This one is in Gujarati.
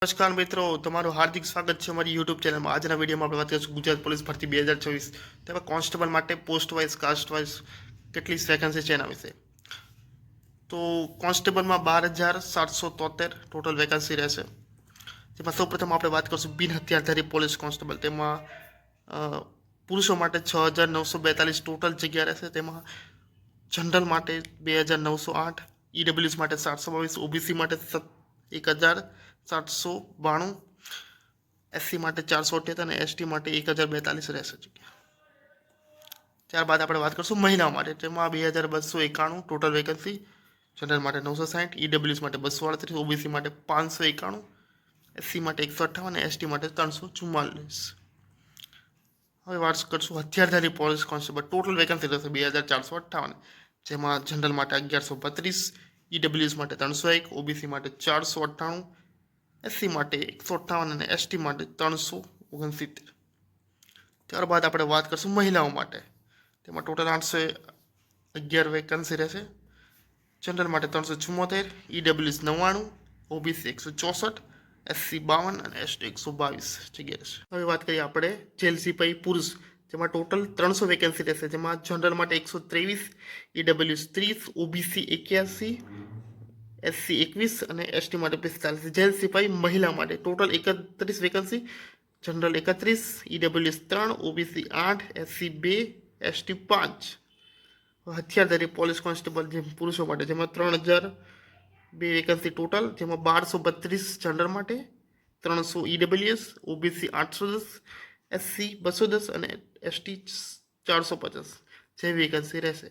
નમસ્કાર મિત્રો, તમારું હાર્દિક સ્વાગત છે અમારી યુટ્યુબ ચેનલમાં. આજના વિડીયોમાં આપણે વાત કરીશું ગુજરાત પોલીસ ભરતી 2024 તેમાં કોન્સ્ટેબલ માટે પોસ્ટ વાઇઝ કાસ્ટ વાઇઝ કેટલી વેકેન્સી છે એના વિશે. તો કોન્સ્ટેબલમાં 12,773 ટોટલ વેકેન્સી રહેશે. જેમાં સૌપ્રથમ આપણે વાત કરીશું બિન હથિયારધારી પોલીસ કોન્સ્ટેબલ. તેમાં પુરુષો માટે 6,942 ટોટલ જગ્યા રહેશે. તેમાં જનરલ માટે 2,908, ઈડબ્લ્યુએસ માટે 722, ઓબીસી માટે 1,792, એસસી માટે 478 અને એસટી માટે 1,042 રહેશે જગ્યા. ત્યારબાદ આપણે વાત કરીશું મહિલાઓ માટે. તેમાં 2,291 ટોટલ વેકેન્સી. જનરલ માટે 960, ઈડબ્લ્યુએસ માટે 238, ઓબીસી માટે 591, એસસી માટે 158 અને એસટી માટે 344. હવે વાત કરીશું હથિયારધારી પોલીસ કોન્સ્ટેબલ. ટોટલ વેકેન્સી રહેશે 2,458. જેમાં જનરલ માટે 1,132, ઈડબ્લ્યુએસ માટે 301, ઓબીસી માટે 498, એસસી માટે 158 અને એસટી માટે 369. ત્યારબાદ આપણે વાત કરીશું મહિલાઓ માટે. તેમાં ટોટલ 811 વેકેન્સી રહેશે. જનરલ માટે 374, ઈડબ્લ્યુએસ 99, ઓબીસી 164, એસસી 52 અને એસટી 122 જગ્યા રહેશે. હવે વાત કરીએ આપણે જેલ સિપાહી પુરુષ. જેમાં ટોટલ 300 વેકેન્સી રહેશે. જેમાં જનરલ માટે 123, ઈડબ્લ્યુએસ 30, ઓબીસી 81, એસસી 21 અને એસટી માટે 45. જેલ સિપાહી મહિલા માટે total 31 vacancy. General 31, EWS 3, OBC 8, SC 2, ST 5. હથિયારધારી પોલીસ કોન્સ્ટેબલ જે પુરુષો માટે જેમાં 3,002 વેકેન્સી ટોટલ. જેમાં 1,232 જનરલ માટે, 300 ઈડબ્લ્યુએસ, ઓબીસી 810, એસસી 210 અને એસટી 450 જેવી વેકેન્સી રહેશે.